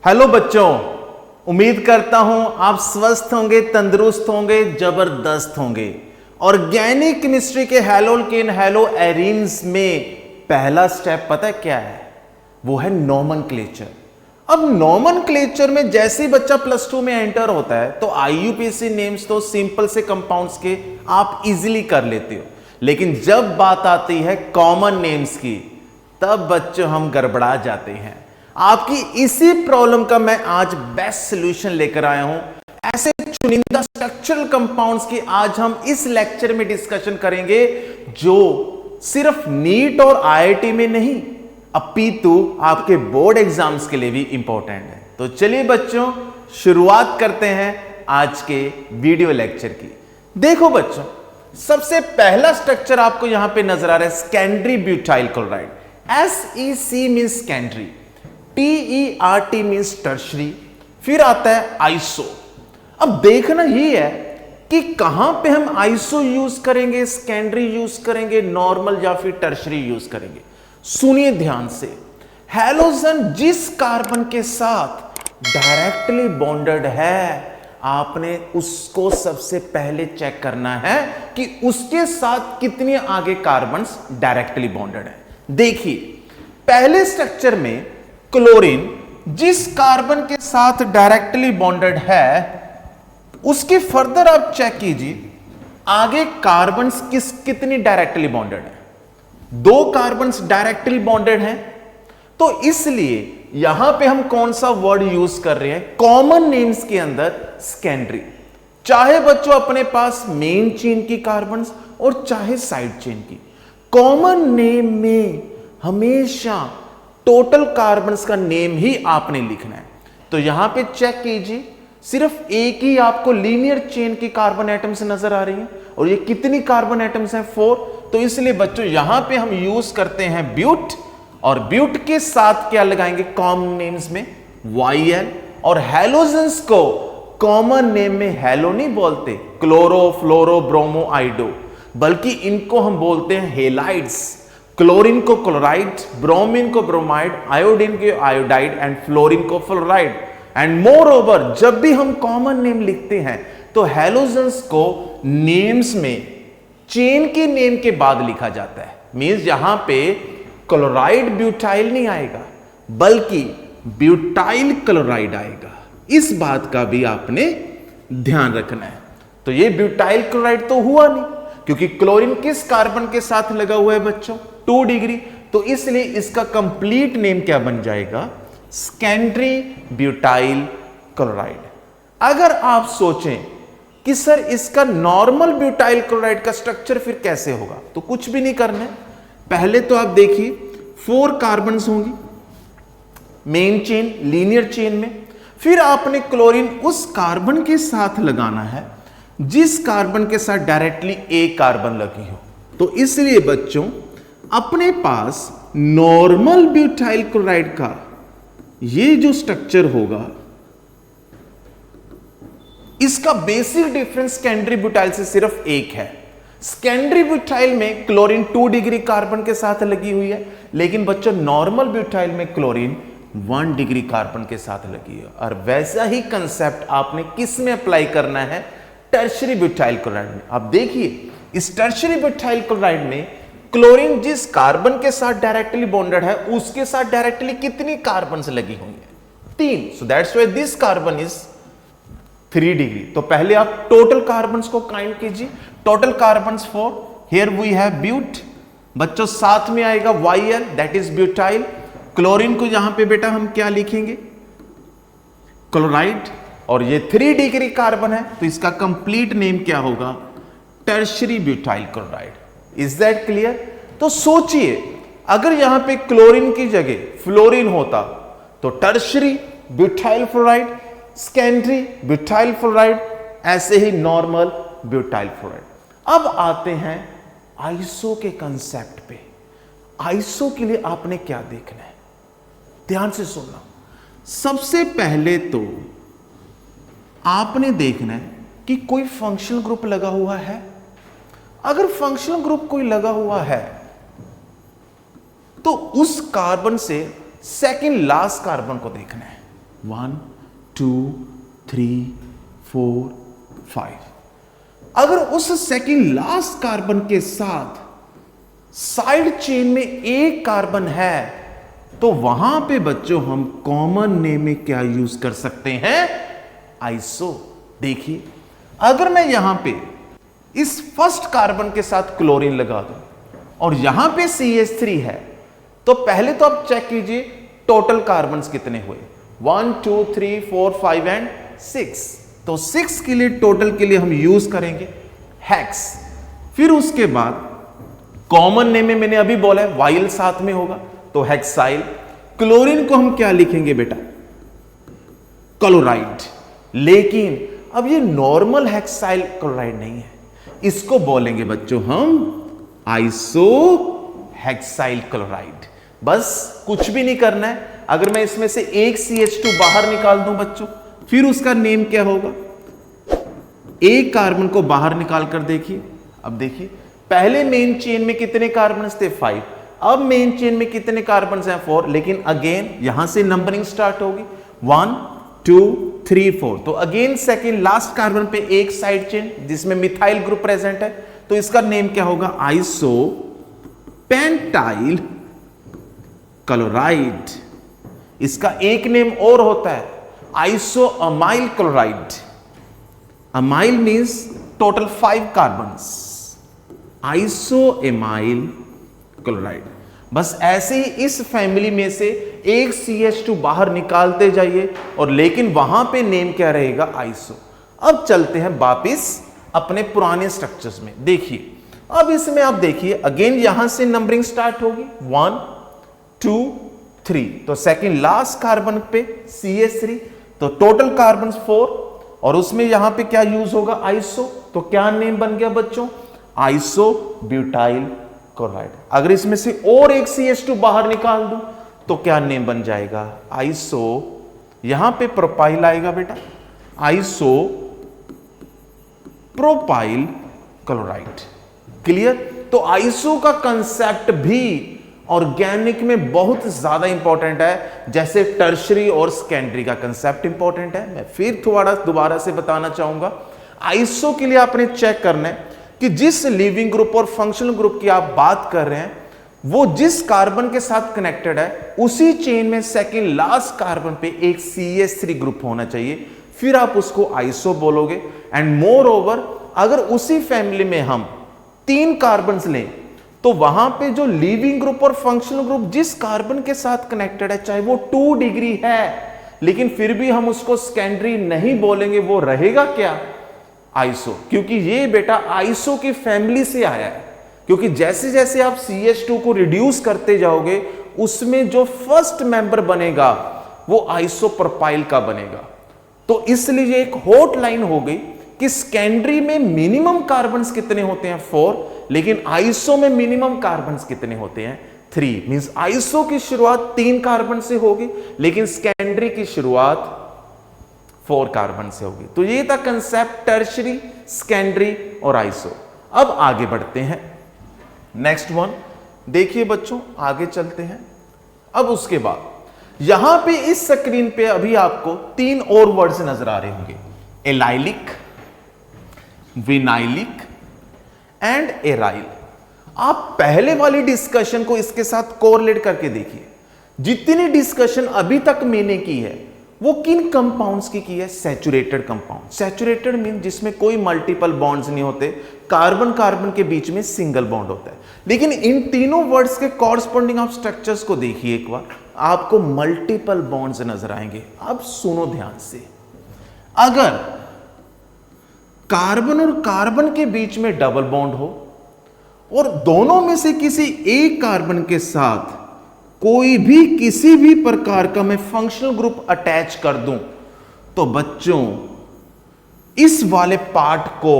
Hello बच्चों, उम्मीद करता हूं आप स्वस्थ होंगे, तंदुरुस्त होंगे, जबरदस्त होंगे। ऑर्गेनिक केमिस्ट्री के हैलोकेन हैलो एरीन्स में पहला स्टेप पता है क्या है? वो है नोमेनक्लेचर। अब नोमेनक्लेचर में जैसे ही बच्चा प्लस 2 में एंटर होता है तो आईयूपीएसी नेम्स तो सिंपल से कंपाउंड्स के आप इजीली कर लेते हो, लेकिन जब बात आती है कॉमन नेम्स की तब बच्चों हम गड़बड़ा जाते हैं। आपकी इसी प्रॉब्लम का मैं आज बेस्ट सॉल्यूशन लेकर आया हूं। ऐसे चुनिंदा स्ट्रक्चरल कंपाउंड्स की आज हम इस लेक्चर में डिस्कशन करेंगे जो सिर्फ नीट और आईआईटी में नहीं अपितु आपके बोर्ड एग्जाम्स के लिए भी इंपॉर्टेंट है। तो चलिए बच्चों, शुरुआत करते हैं आज के वीडियो लेक्चर की। देखो बच्चों, सबसे पहला स्ट्रक्चर आपको यहां पे नजर आ रहा है secondary butyl chloride. SEC means secondary, TERT means tertiary, फिर आता है आइसो। अब देखना ये है कि कहां पे हम आइसो यूज करेंगे, सेकेंडरी यूज करेंगे, नॉर्मल या फिर टर्शरी यूज करेंगे। सुनिए ध्यान से, हैलोजन जिस कार्बन के साथ डायरेक्टली बॉन्डेड है आपने उसको सबसे पहले चेक करना है कि उसके साथ कितने आगे कार्बन्स डायरेक्टली बॉन्डेड है। देखिए पहले स्ट्रक्चर में क्लोरीन जिस कार्बन के साथ डायरेक्टली बॉन्डेड है उसके फर्दर आप चेक कीजिए आगे कार्बन्स कितनी डायरेक्टली बॉन्डेड है। 2 कार्बन्स डायरेक्टली बॉन्डेड हैं, तो इसलिए यहां पे हम कौन सा वर्ड यूज कर रहे हैं कॉमन नेम्स के अंदर? सेकेंडरी। चाहे बच्चों अपने पास मेन चेन की कार्बन्स और चाहे साइड चेन की, कॉमन नेम में हमेशा टोटल कार्बन्स का नेम ही आपने लिखना है। तो यहां पे चेक कीजिए, सिर्फ एक ही आपको लीनियर चेन की कार्बन एटम्स नजर आ रही है और ये कितनी कार्बन एटम्स हैं? 4। तो इसलिए बच्चों यहां पे हम यूज करते हैं ब्यूट, और ब्यूट के साथ क्या लगाएंगे कॉमन नेम्स में? YL। और हैलोजेंस को कॉमन नेम में हैलो नहीं बोलते, क्लोरो, फ्लोरो, ब्रोमो, आइडो, बल्कि इनको हम बोलते हैं हेलाइड्स। क्लोरीन को क्लोराइड, ब्रोमीन को ब्रोमाइड, आयोडीन को आयोडाइड एंड फ्लोरीन को फ्लोराइड। एंड मोर ओवर जब भी हम कॉमन नेम लिखते हैं तो हैलोजेंस को नेम्स में चेन के नेम के बाद लिखा जाता है। मींस यहां पे क्लोराइड ब्यूटाइल नहीं आएगा बल्कि ब्यूटाइल क्लोराइड आएगा। इस बात का भी आपने ध्यान रखना है। तो ये ब्यूटाइल क्लोराइड तो हुआ नहीं, क्योंकि क्लोरीन किस कार्बन के साथ लगा हुआ है बच्चों? 2 डिग्री। तो इसलिए इसका कंप्लीट नेम क्या बन जाएगा? Secondary butyl chloride. अगर आप सोचें कि सर इसका नॉर्मल ब्यूटाइल क्लोराइड का स्ट्रक्चर फिर कैसे होगा, तो कुछ भी नहीं करना है। पहले तो आप देखिए 4 कार्बन्स होंगी मेन चेन लीनियर चेन में, फिर आपने क्लोरीन उस कार्बन के साथ लगाना है जिस कार्बन के साथ डायरेक्टली एक कार्बन लगी हो। तो इसलिए बच्चों अपने पास नॉर्मल ब्यूटाइल क्लोराइड का ये जो स्ट्रक्चर होगा इसका बेसिक डिफरेंस सेकेंडरी ब्यूटाइल से सिर्फ एक है। सेकेंडरी ब्यूटाइल में क्लोरीन 2 डिग्री कार्बन के साथ लगी हुई है, लेकिन बच्चों नॉर्मल ब्यूटाइल में क्लोरीन 1 डिग्री कार्बन के साथ लगी है। और वैसा ही कंसेप्ट आपने किस में अप्लाई करना है? टर्शरी ब्यूटाइल क्लोराइड में। अब देखिए इस टर्शरी ब्यूटाइल क्लोराइड में क्लोरीन जिस कार्बन के साथ डायरेक्टली बॉन्डेड है उसके साथ डायरेक्टली कितनी कार्बन लगी हुई है? 3। So that's why this carbon is 3 degree. तो पहले आप टोटल कार्बन्स को काउंट कीजिए। Total carbons 4। Here we have but. बच्चों साथ में आएगा YL, that is butyl. Chlorine को यहां पे बेटा हम क्या लिखेंगे? क्लोराइड। और ये 3 डिग्री कार्बन है तो इसका कंप्लीट नेम क्या होगा? Tertiary butyl chloride. Is that clear? तो सोचिए अगर यहां पे क्लोरीन की जगह फ्लोरीन होता तो tertiary butyl fluoride, secondary butyl fluoride, ऐसे ही नॉर्मल ब्यूटाइल फ्लोराइड। अब आते हैं आइसो के कंसेप्ट पे। आइसो के लिए आपने क्या देखना है? ध्यान से सुनना। सबसे पहले तो आपने देखना है कि कोई फंक्शनल ग्रुप लगा हुआ है। अगर फंक्शनल ग्रुप कोई लगा हुआ है तो उस कार्बन से सेकंड लास्ट कार्बन को देखना है। 1 2 3 4 5। अगर उस सेकंड लास्ट कार्बन के साथ साइड चेन में एक कार्बन है तो वहां पे बच्चों हम कॉमन नेम में क्या यूज कर सकते हैं? आइसो। देखिए, अगर मैं यहां पे इस फर्स्ट कार्बन के साथ क्लोरीन लगा दूं और यहां पे CH3 है, तो पहले तो आप चेक कीजिए टोटल कार्बन्स कितने हुए। 1 2 3 4 5 एंड 6। तो 6 के लिए टोटल के लिए हम यूज करेंगे हेक्स। फिर उसके बाद कॉमन नेम में मैंने अभी बोला है वाइल साथ में होगा तो हेक्साइल। क्लोरीन को हम क्या लिखेंगे बेटा? क्लोराइड। लेकिन अब ये नॉर्मल हेक्साइल क्लोराइड नहीं है, इसको बोलेंगे बच्चों हम आइसो हेक्साइल क्लोराइड। बस कुछ भी नहीं करना है। अगर मैं इसमें से एक CH2 बाहर निकाल दूं बच्चों, फिर उसका नेम क्या होगा? एक कार्बन को बाहर निकाल कर देखिए। अब देखिए, पहले मेन चेन में कितने कार्बन थे? 5। अब मेन चेन में कितने कार्बन हैं? 4। लेकिन अगेन यहां से नंबरिंग स्टार्ट होगी 1 2 3 4। तो अगेन सेकेंड लास्ट कार्बन पे एक साइड चेन जिसमें मिथाइल ग्रुप प्रेजेंट है, तो इसका नेम क्या होगा? Iso pentyl chloride. इसका एक नेम और होता है iso amyl chloride. Amyl means total 5 carbons, iso amyl chloride. बस ऐसे ही इस फैमिली में से एक CH2 बाहर निकालते जाइए और लेकिन वहां पे नेम क्या रहेगा? आइसो। अब चलते हैं वापिस अपने पुराने स्ट्रक्चर्स में। देखिए, अब इसमें आप देखिए अगेन यहां से नंबरिंग स्टार्ट होगी 1 2 3। तो सेकंड लास्ट कार्बन पे CH3, तो टोटल कार्बन 4 और उसमें यहां पे क्या यूज होगा? आइसो। तो क्या नेम बन गया बच्चों? Iso butyl chloride. अगर इसमें से और एक CH2 बाहर निकाल दूं तो क्या नेम बन जाएगा? आइसो, यहां पे प्रोपाइल आएगा बेटा, आइसो प्रोपाइल क्लोराइड। क्लियर? तो आइसो का कंसेप्ट भी ऑर्गेनिक में बहुत ज्यादा इंपॉर्टेंट है, जैसे टर्शरी और सेकेंडरी का कंसेप्ट इंपॉर्टेंट है। मैं फिर थोड़ा दोबारा से बताना चाहूंगा। आइसो के लिए आपने चेक करना है कि जिस लिविंग ग्रुप और फंक्शनल ग्रुप की आप बात कर रहे हैं वो जिस कार्बन के साथ कनेक्टेड है उसी चेन में सेकंड लास्ट कार्बन पे एक CH3 ग्रुप होना चाहिए, फिर आप उसको आइसो बोलोगे। एंड मोर ओवर अगर उसी फैमिली में हम 3 कार्बन लें तो वहां पे जो लिविंग ग्रुप और फंक्शनल ग्रुप जिस कार्बन के साथ कनेक्टेड है, चाहे वो 2 डिग्री है, लेकिन फिर भी हम उसको सेकेंडरी नहीं बोलेंगे, वो रहेगा क्या? आइसो। क्योंकि ये बेटा आइसो की फैमिली से आया है। क्योंकि जैसे जैसे आप CH2 को रिड्यूस करते जाओगे उसमें जो फर्स्ट मेंबर बनेगा वो आइसोप्रोपाइल का बनेगा। तो इसलिए एक हॉट लाइन हो गई कि सेकेंडरी में मिनिमम कार्बन्स कितने होते हैं? 4। लेकिन आइसो में मिनिमम कार्बन्स कितने होते हैं? 3। मींस आइसो की शुरुआत 3 कार्बन से होगी लेकिन सेकेंडरी की शुरुआत 4 कार्बन से होगी। तो ये था कंसेप्ट टर्शरी, सेकेंडरी और आइसो। अब आगे बढ़ते हैं, नेक्स्ट वन देखिए बच्चों, आगे चलते हैं। अब उसके बाद यहां पे इस स्क्रीन पे अभी आपको 3 और वर्ड्स नजर आ रहे होंगे, एलाइलिक, विनाइलिक एंड एराइल। आप पहले वाली डिस्कशन को इसके साथ कोरिलेट करके देखिए। जितनी डिस्कशन अभी तक मैंने की है वो किन कंपाउंड्स की है? Saturated compound. सैचुरेटेड मीन जिसमें कोई मल्टीपल बॉन्ड्स नहीं होते, कार्बन कार्बन के बीच में सिंगल बॉन्ड होता है। लेकिन इन तीनों वर्ड्स के कॉरस्पॉन्डिंग आप स्ट्रक्चर्स को देखिए एक बार, आपको मल्टीपल बॉन्ड्स नजर आएंगे। अब सुनो ध्यान से, अगर कार्बन और कार्बन के बीच में डबल बॉन्ड हो और दोनों में से किसी एक कार्बन के साथ कोई भी किसी भी प्रकार का मैं फंक्शनल ग्रुप अटैच कर दूं तो बच्चों इस वाले पार्ट को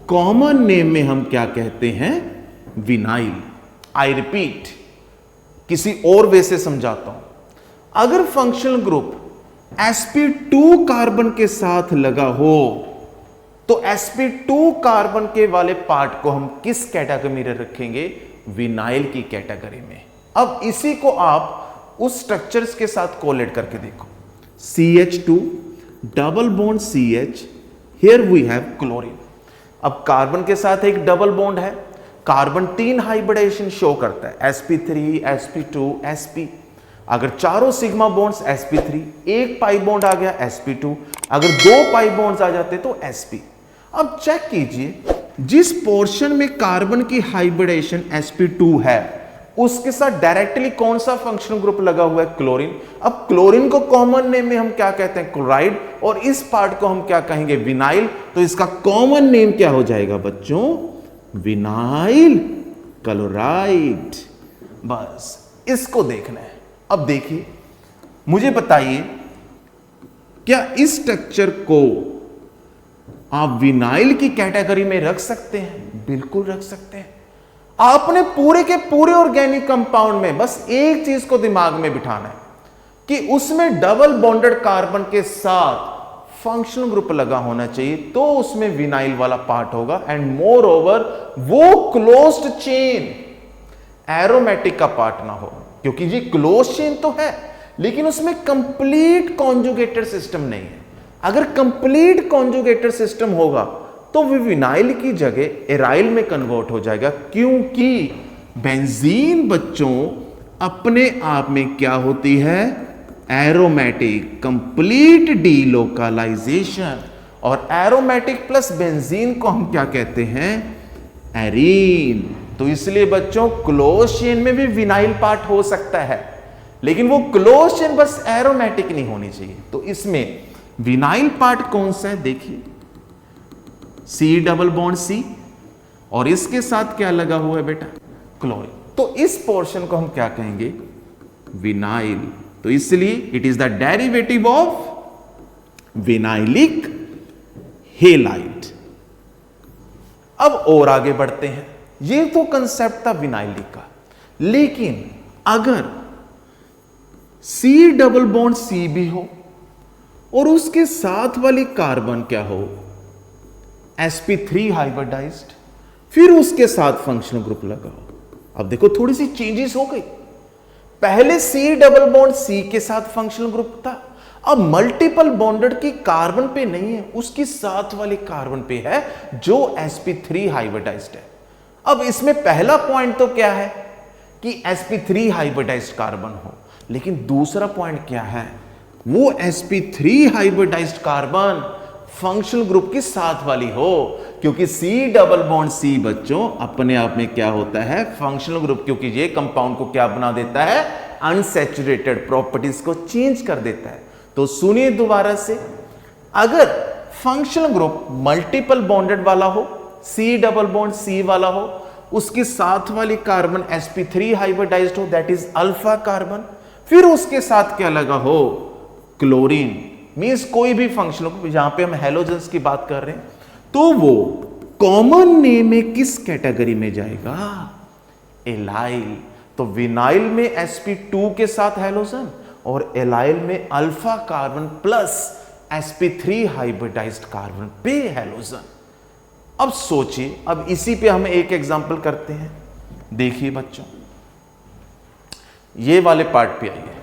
कॉमन नेम में हम क्या कहते हैं? विनाइल। आई रिपीट, किसी और वे से समझाता हूं। अगर फंक्शनल ग्रुप sp2 कार्बन के साथ लगा हो तो sp2 कार्बन के वाले पार्ट को हम किस कैटेगरी में रखेंगे? विनाइल की कैटेगरी में। अब इसी को आप उस स्ट्रक्चर्स के साथ कोलेट करके देखो। CH2 double bond CH, here we have chlorine. अब कार्बन के साथ एक डबल बॉन्ड है, कार्बन 3 हाइब्रिडाइजेशन शो करता है, sp3 sp2 sp। अगर चारों सिग्मा बॉन्ड्स sp3, एक पाई बॉन्ड आ गया sp2, अगर 2 पाई बॉन्ड्स आ जाते तो sp। अब चेक कीजिए, जिस पोर्शन में कार्बन की हाइब्रिडेशन sp2 है उसके साथ डायरेक्टली कौन सा फंक्शनल ग्रुप लगा हुआ है, क्लोरीन। अब क्लोरीन को कॉमन नेम में हम क्या कहते हैं, क्लोराइड, और इस पार्ट को हम क्या कहेंगे, विनाइल। तो इसका कॉमन नेम क्या हो जाएगा बच्चों, विनाइल क्लोराइड। बस इसको देखना है। अब देखिए, मुझे बताइए, क्या इस स्ट्रक्चर को आप विनाइल की कैटेगरी में रख सकते हैं? बिल्कुल रख सकते हैं। आपने पूरे के पूरे ऑर्गेनिक कंपाउंड में बस एक चीज को दिमाग में बिठाना है कि उसमें डबल बॉन्डेड कार्बन के साथ फंक्शनल ग्रुप लगा होना चाहिए, तो उसमें विनाइल वाला पार्ट होगा। एंड मोर ओवर वो क्लोज्ड चेन एरोमेटिक का पार्ट ना हो, क्योंकि ये क्लोज चेन तो है लेकिन उसमें कंप्लीट कॉन्जुगेटेड सिस्टम नहीं है। अगर कंप्लीट कॉन्जुगेटेड सिस्टम होगा तो वो विनाइल की जगह एराइल में कन्वर्ट हो जाएगा, क्योंकि बेंजीन बच्चों अपने आप में क्या होती है, एरोमेटिक, कंप्लीट डीलोकलाइजेशन। और एरोमेटिक प्लस बेंजीन को हम क्या कहते हैं, एरीन। तो इसलिए बच्चों क्लोज चेन में भी विनाइल पार्ट हो सकता है, लेकिन वो क्लोज चेन बस एरोमेटिक नहीं होनी चाहिए। तो इसमें विनाइल पार्ट कौन सा है, देखिए C डबल बॉन्ड C, और इसके साथ क्या लगा हुआ है बेटा, क्लोरीन। तो इस पोर्शन को हम क्या कहेंगे, विनाइल। तो इसलिए it is the derivative of vinylic halide. अब और आगे बढ़ते हैं। ये तो कंसेप्ट था विनाइलिक का, लेकिन अगर C डबल बॉन्ड C भी हो और उसके साथ वाली कार्बन क्या हो, sp3 हाइब्रिडाइज्ड, फिर उसके साथ फंक्शनल ग्रुप लगा हो। अब देखो थोड़ी सी चेंजेस हो गई। पहले C डबल बॉन्ड C के साथ फंक्शनल ग्रुप था, अब मल्टीपल बॉन्डेड की कार्बन पे नहीं है, उसकी साथ वाली कार्बन पे है जो sp3 हाइब्रिडाइज्ड है। अब इसमें पहला पॉइंट तो क्या है कि sp3 हाइब्रिडाइज्ड कार्बन हो, लेकिन दूसरा पॉइंट क्या है, वो sp3 hybridised carbon functional group की साथ वाली हो, क्योंकि C डबल बॉन्ड C बच्चों अपने आप में क्या होता है, फंक्शनल ग्रुप, क्योंकि ये कंपाउंड को क्या बना देता है, अनसैचुरेटेड प्रॉपर्टीज को चेंज कर देता है। तो सुनिए दोबारा से, अगर फंक्शनल ग्रुप मल्टीपल बॉन्डेड वाला हो, C डबल बॉन्ड C वाला हो, उसकी साथ वाली कार्बन sp3 हाइब्रिडाइज्ड हो, दैट इज अल्फा कार्बन, फिर उसके साथ क्या लगा हो, क्लोरीन, मींस कोई भी फंक्शनल ग्रुप, यहां पे हम हैलोजेंस की बात कर रहे हैं, तो वो कॉमन नेम में किस कैटेगरी में जाएगा, एलाइल। तो विनाइल में sp2 के साथ हैलोजन और एलाइल में alpha carbon plus sp3 hybridised carbon पे हैलोजन। अब सोचिए, अब इसी पे हम एक एग्जांपल करते हैं। देखिए बच्चों, ये वाले पार्ट पे आइए,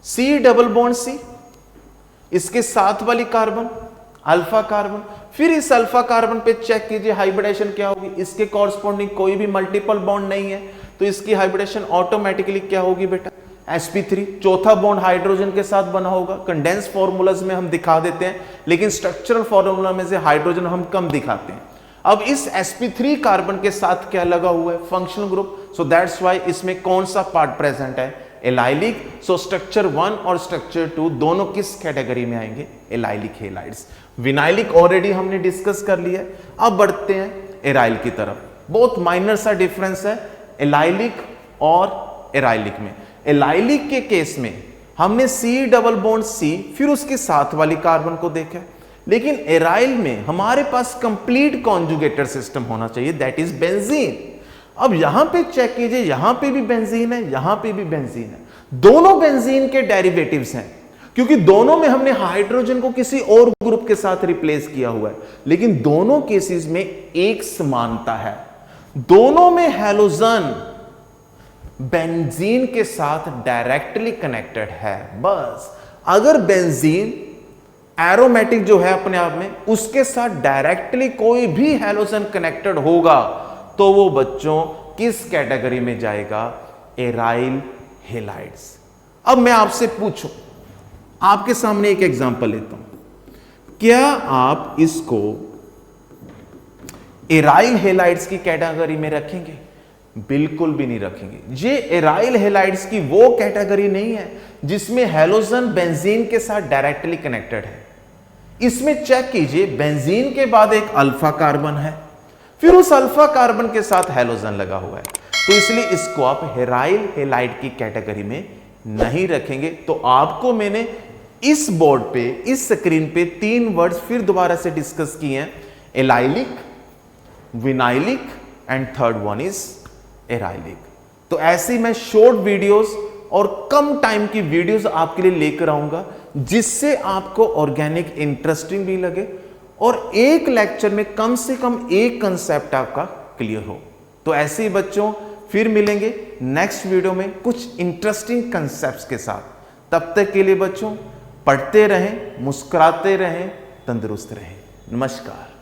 C डबल बॉन्ड C, इसके साथ वाली कार्बन अल्फा कार्बन, फिर इस अल्फा कार्बन पे चेक कीजिए हाइब्रिडेशन क्या होगी, इसके कॉरस्पॉन्डिंग कोई भी मल्टीपल बॉन्ड नहीं है, तो इसकी हाइब्रिडेशन ऑटोमेटिकली क्या होगी बेटा, sp3, चौथा बॉन्ड हाइड्रोजन के साथ बना होगा। कंडेंस फॉर्मूलाज में हम दिखा देते हैं, लेकिन स्ट्रक्चरल फॉर्मूला में से हाइड्रोजन हम कम दिखाते हैं। अब इस sp3 कार्बन के साथ क्या लगा हुआ है, functional group, so that's why इसमें कौन सा पार्ट प्रेजेंट है, एलाइलिक। सो स्ट्रक्चर 1 और स्ट्रक्चर 2 दोनों किस कैटेगरी में आएंगे, एलाइलिक हेलाइड्स। विनाइलिक ऑलरेडी हमने डिस्कस कर लिया है। अब बढ़ते हैं एराइल की तरफ। बहुत माइनर सा डिफरेंस है एलाइलिक और एराइलिक में। एलाइलिक के केस में हमने C डबल बॉन्ड C फिर उसके साथ वाली कार्बन को देखा, लेकिन एराइल में हमारे पास कंप्लीट कॉन्जुगेटेड सिस्टम होना चाहिए, दैट इज बेंजीन। अब यहां पे चेक कीजिए, यहां पे भी बेंजीन है, यहां पे भी बेंजीन है, दोनों बेंजीन के डेरिवेटिव्स हैं, क्योंकि दोनों में हमने हाइड्रोजन को किसी और ग्रुप के साथ रिप्लेस किया हुआ है। लेकिन दोनों केसेस में एक समानता है, दोनों में हैलोजन बेंजीन के साथ डायरेक्टली कनेक्टेड है। बस अगर बेंजीन एरोमेटिक जो है अपने आप में, उसके साथ डायरेक्टली कोई भी हैलोजन कनेक्टेड होगा तो वो बच्चों किस कैटेगरी में जाएगा? Aryl halides. अब मैं आपसे पूछूं, आपके सामने एक एग्जांपल लेता हूं, क्या आप इसको एराइल हेलाइड्स की कैटेगरी में रखेंगे? बिल्कुल भी नहीं रखेंगे। ये एराइल हेलाइड्स की वो कैटेगरी नहीं है जिसमें हैलोजन बेंजीन के साथ डायरेक्टली कनेक्टेड है। इसमें चेक कीजिए, बेंजीन के बाद एक अल्फा कार्बन है, फिर उस अल्फा कार्बन के साथ हैलोजन लगा हुआ है, तो इसलिए इसको आप एराइल हेलाइड की कैटेगरी में नहीं रखेंगे। तो आपको मैंने इस बोर्ड पे, इस स्क्रीन पे 3 वर्ड्स फिर दोबारा से डिस्कस किए हैं, allylic, vinylic and third one is arylic. तो ऐसी मैं शॉर्ट वीडियोस और कम टाइम की वीडियोस आपके लिए लेकर आऊंगा, जिससे आपको ऑर्गेनिक इंटरेस्टिंग भी लगे और एक लेक्चर में कम से कम एक कंसेप्ट आपका क्लियर हो। तो ऐसे ही बच्चों फिर मिलेंगे नेक्स्ट वीडियो में कुछ इंटरेस्टिंग कंसेप्ट्स के साथ। तब तक के लिए बच्चों पढ़ते रहें, मुस्कुराते रहें, तंदुरुस्त रहें। नमस्कार।